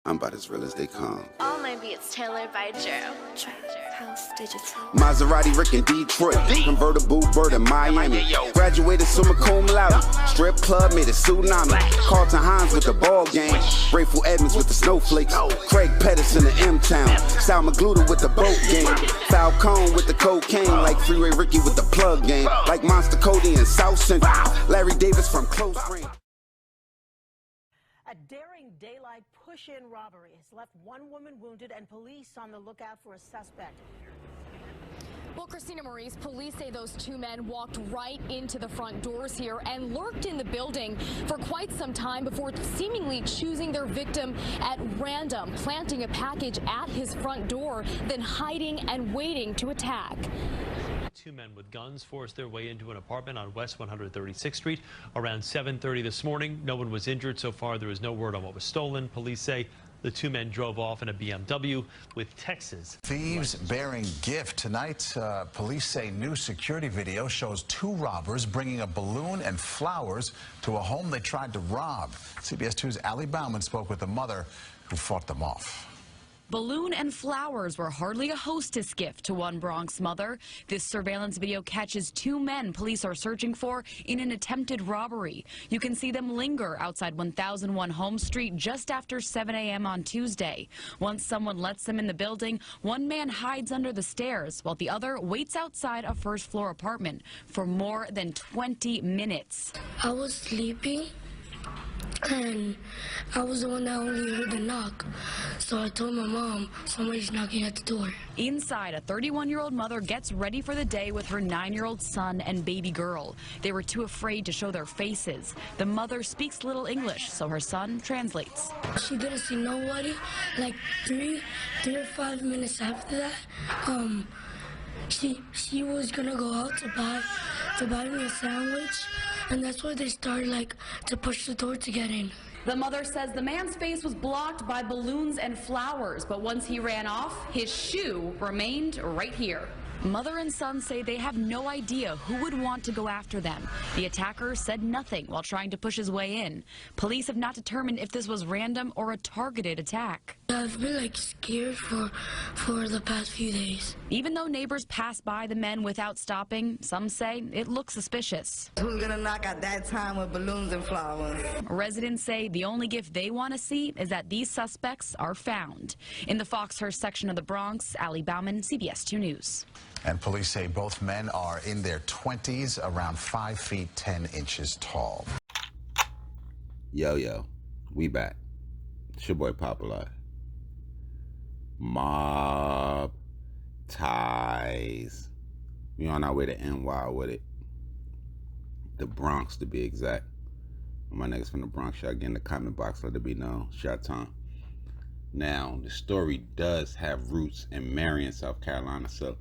I'm about as real as they come. All my beats tailored by Joe. House Digital. Maserati, Rick in Detroit. Convertible bird in Miami. Graduated summa cum laude. Strip club made a tsunami. Carlton Hines with the ball game. Grateful Edmonds with the snowflakes. Craig Pettis in the M-Town. Sal Magluta with the boat game. Falcone with the cocaine. Like Freeway Ricky with the plug game. Like Monster Cody in South Central. Larry Davis from close range. A daring daylight push-in robbery has left one woman wounded and police on the lookout for a suspect. Well, Christina Maurice, police say those two men walked right into the front doors here and lurked in the building for quite some time before seemingly choosing their victim at random, planting a package at his front door, then hiding and waiting to attack. Two men with guns forced their way into an apartment on West 136th Street around 7:30 this morning. No one was injured so far. There is no word on what was stolen. Police say the two men drove off in a BMW with Texas. Thieves bearing gift. Tonight, police say new security video shows two robbers bringing a balloon and flowers to a home they tried to rob. CBS 2's Allie Bauman spoke with the mother who fought them off. Balloon and flowers were hardly a hostess gift to one Bronx mother. This surveillance video catches two men police are searching for in an attempted robbery. You can see them linger outside 1001 Home Street just after 7 a.m. on Tuesday. Once someone lets them in the building, one man hides under the stairs while the other waits outside a first-floor apartment for more than 20 minutes. I was sleeping, and I was the one that only heard the knock. So I told my mom, somebody's knocking at the door. Inside, a 31-year-old mother gets ready for the day with her 9-year-old son and baby girl. They were too afraid to show their faces. The mother speaks little English, so her son translates. She didn't see nobody. Like three or 5 minutes after that, she was gonna go out to buy me a sandwich, and that's why they started to push the door to get in. The mother says the man's face was blocked by balloons and flowers, but once he ran off, his shoe remained right here. Mother and son say they have no idea who would want to go after them. The attacker said nothing while trying to push his way in. Police have not determined if this was random or a targeted attack. I've been scared for the past few days. Even though neighbors pass by the men without stopping, some say it looks suspicious. Who's gonna knock at that time with balloons and flowers? Residents say the only gift they want to see is that these suspects are found. In the Foxhurst section of the Bronx, Allie Bauman, CBS 2 News. And police say both men are in their 20s, around 5 feet 10 inches tall. Yo, we back. It's your boy Popalot. Mobb ties. We on our way to NY with it. The Bronx, to be exact. My niggas from the Bronx, y'all get in the comment box, let it be known. Shot time. Now, the story does have roots in Marion, South Carolina, so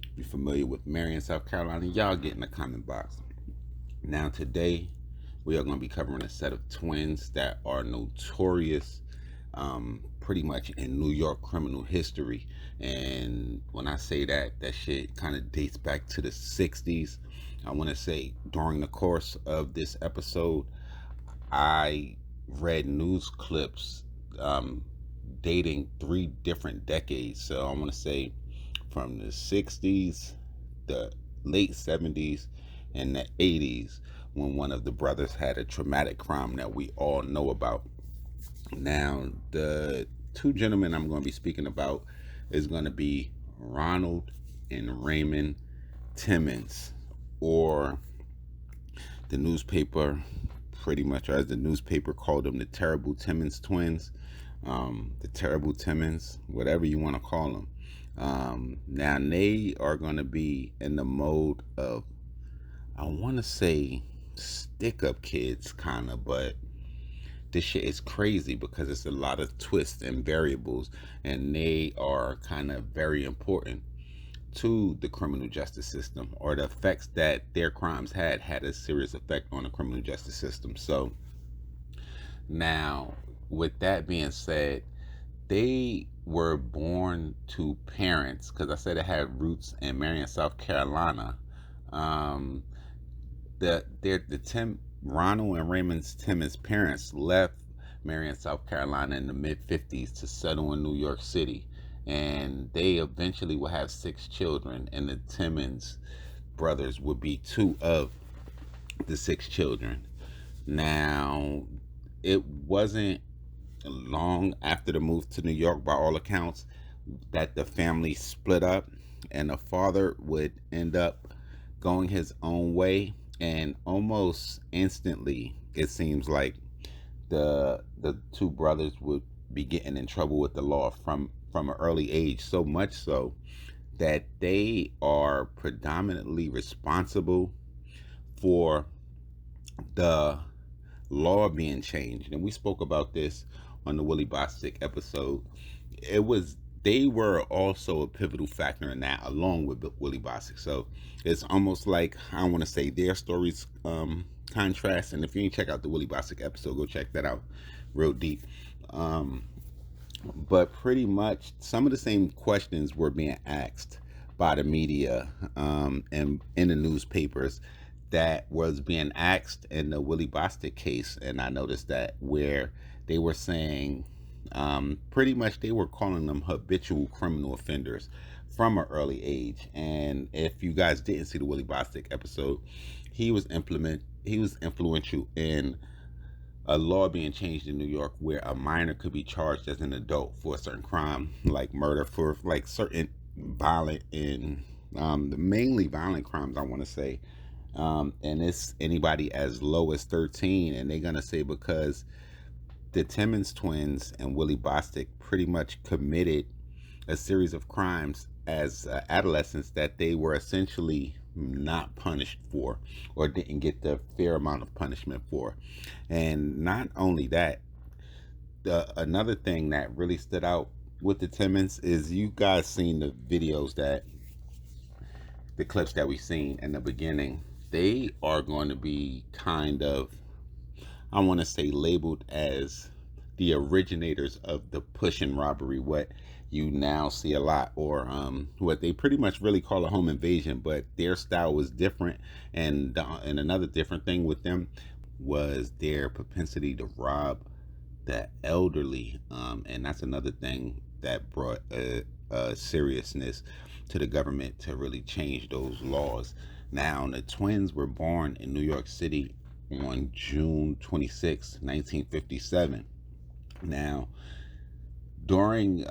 if you're familiar with Marion, South Carolina, y'all get in the comment box. Now, today, we are going to be covering a set of twins that are notorious pretty much in New York criminal history. And when I say that shit kind of dates back to the 60s. I want to say during the course of this episode, I read news clips dating 3 different decades. So I want to say from the 60s, the late 70s, and the 80s, when one of the brothers had a traumatic crime that we all know about. Now, the 2 gentlemen I'm going to be speaking about is going to be Ronald and Raymond Timmons, or the newspaper, pretty much as the newspaper called them, the Terrible Timmons twins, the Terrible Timmons, whatever you want to call them. Now, they are going to be in the mode of, I want to say, stick-up kids, kind of, but this shit is crazy because it's a lot of twists and variables, and they are kind of very important to the criminal justice system, or the effects that their crimes had a serious effect on the criminal justice system. So now, with that being said, they were born to parents, because I said it had roots in Marion, South Carolina. Ronald and Raymond Timmons' parents left Marion, South Carolina in the mid-50s to settle in New York City. And they eventually will have 6 children, and the Timmons brothers would be 2 of the 6 children. Now, it wasn't long after the move to New York, by all accounts, that the family split up, and the father would end up going his own way, and almost instantly it seems like the 2 brothers would be getting in trouble with the law from an early age, so much so that they are predominantly responsible for the law being changed. And we spoke about this on the Willie Bostic episode. They were also a pivotal factor in that, along with Willie Bostic. So it's almost like, I don't want to say their stories contrast. And if you didn't check out the Willie Bostic episode, go check that out real deep. But pretty much some of the same questions were being asked by the media and in the newspapers that was being asked in the Willie Bostic case. And I noticed that, where they were saying pretty much they were calling them habitual criminal offenders from an early age. And if you guys didn't see the Willie Bostic episode, he was influential in a law being changed in New York where a minor could be charged as an adult for a certain crime, like murder, for like certain violent and mainly violent crimes, I want to say. And it's anybody as low as 13. And they're going to say because the Timmons twins and Willie Bostic pretty much committed a series of crimes as adolescents that they were essentially not punished for, or didn't get the fair amount of punishment for. And not only that, another thing that really stood out with the Timmons is, you guys seen the videos, that the clips that we've seen in the beginning, they are going to be kind of, I want to say, labeled as the originators of the push-in robbery, what you now see a lot, or what they pretty much really call a home invasion, but their style was different. And another different thing with them was their propensity to rob the elderly, and that's another thing that brought a seriousness to the government to really change those laws. Now, the twins were born in New York City on June 26, 1957. Now, during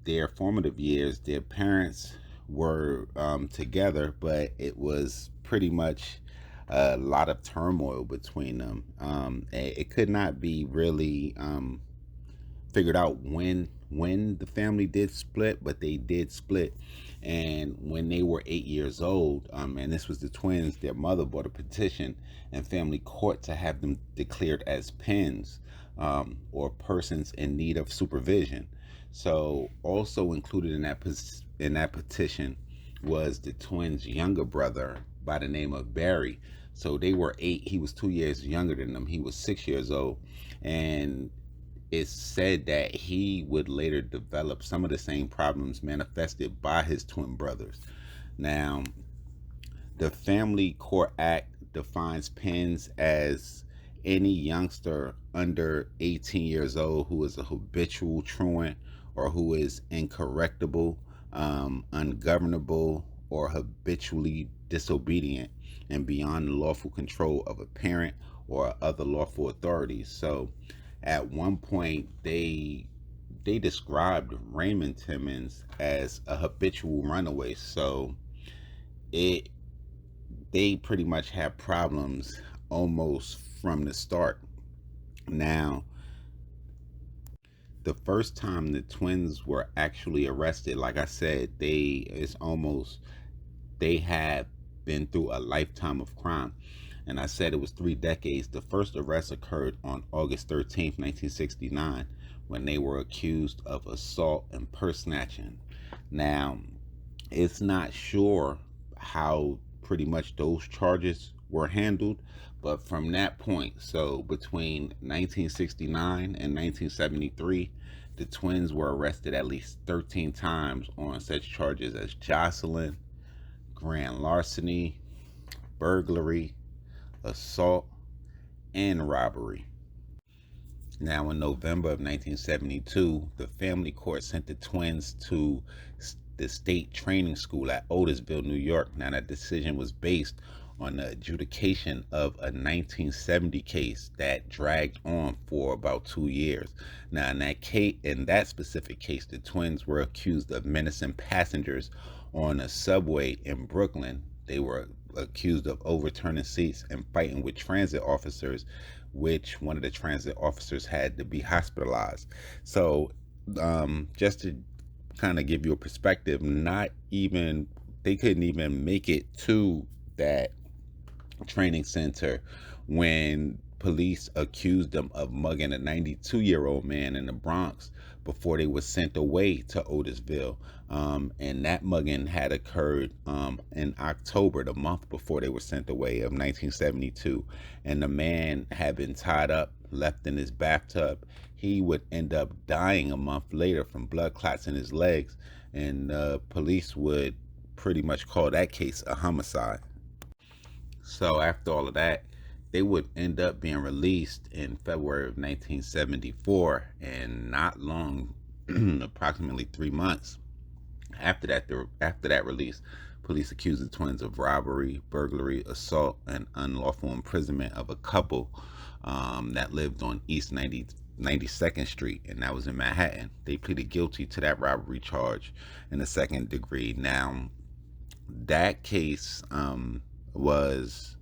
their formative years, their parents were together, but it was pretty much a lot of turmoil between them. It could not be really figured out when the family did split, but they did split. And when they were 8 years old, and this was the twins, their mother brought a petition in family court to have them declared as pens, or persons in need of supervision. So also included in that petition was the twins' younger brother by the name of Barry. So they were 8. He was 2 years younger than them. He was 6 years old. And it's said that he would later develop some of the same problems manifested by his twin brothers. Now, the Family Court Act defines pens as any youngster under 18 years old who is a habitual truant, or who is incorrectible, ungovernable, or habitually disobedient and beyond the lawful control of a parent or other lawful authorities. So at one point they described Raymond Timmons as a habitual runaway. So they pretty much had problems almost from the start. Now, the first time the twins were actually arrested, like I said, they had been through a lifetime of crime. And I said it was 3 decades. The first arrest occurred on August 13th, 1969, when they were accused of assault and purse snatching. Now, it's not sure how pretty much those charges were handled, but from that point, so between 1969 and 1973, the twins were arrested at least 13 times on such charges as jostling, grand larceny, burglary, assault, and robbery. Now, in November of 1972, the family court sent the twins to the state training school at Otisville, New York. Now, that decision was based on the adjudication of a 1970 case that dragged on for about 2 years. Now, in that specific case, the twins were accused of menacing passengers on a subway in Brooklyn. They were accused of overturning seats and fighting with transit officers, which one of the transit officers had to be hospitalized. So, just to kind of give you a perspective, they couldn't even make it to that training center when police accused them of mugging a 92-year-old man in the Bronx before they were sent away to Otisville. And that mugging had occurred in October, the month before they were sent away, of 1972. And the man had been tied up, left in his bathtub. He would end up dying a month later from blood clots in his legs. And police would pretty much call that case a homicide. So after all of that, they would end up being released in February of 1974, and not long, approximately 3 months after that release, police accused the twins of robbery, burglary, assault, and unlawful imprisonment of a couple that lived on East 92nd Street, and that was in Manhattan. They pleaded guilty to that robbery charge in the second degree. Now, that case was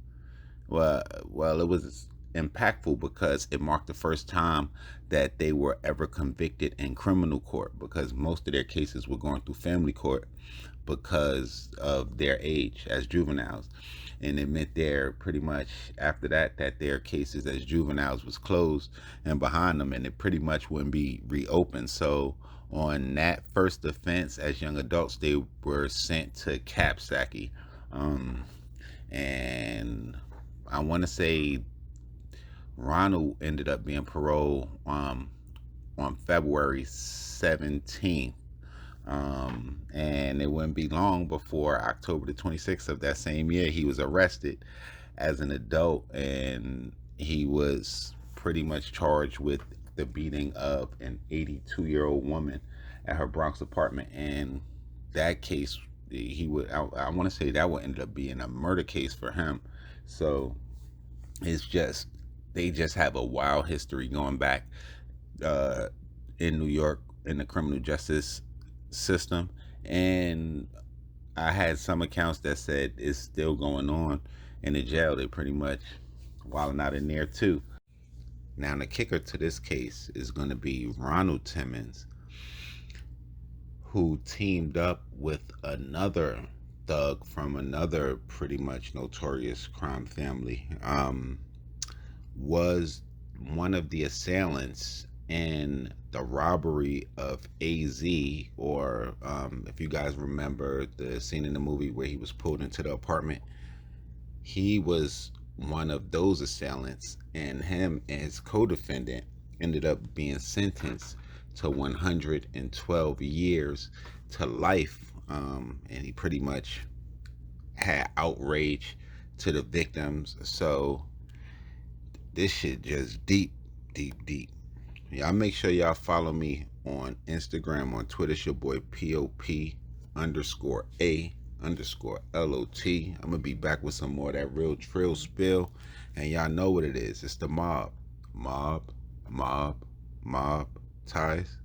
it was impactful because it marked the first time that they were ever convicted in criminal court, because most of their cases were going through family court because of their age as juveniles. And it meant there pretty much after that their cases as juveniles was closed and behind them, and it pretty much wouldn't be reopened. So on that first offense as young adults, they were sent to Capsaki. And I want to say Ronald ended up being paroled on February 17th. And it wouldn't be long before October the 26th of that same year, he was arrested as an adult, and he was pretty much charged with the beating of an 82-year-old woman at her Bronx apartment. And that case, I want to say that would end up being a murder case for him. So they just have a wild history going back in New York in the criminal justice system. And I had some accounts that said it's still going on in the jail. They pretty much wilding out in there too. Now, the kicker to this case is going to be Ronald Timmons, who teamed up with another thug from another pretty much notorious crime family, was one of the assailants in the robbery of AZ, or if you guys remember the scene in the movie where he was pulled into the apartment, he was one of those assailants, and him and his co-defendant ended up being sentenced to 112 years to life. And he pretty much had outrage to the victims. So this shit just deep. Y'all make sure y'all follow me on Instagram, on Twitter. It's your boy POP_A_LOT. I'm gonna be back with some more of that real trill spill, and y'all know what it is. It's the mob ties.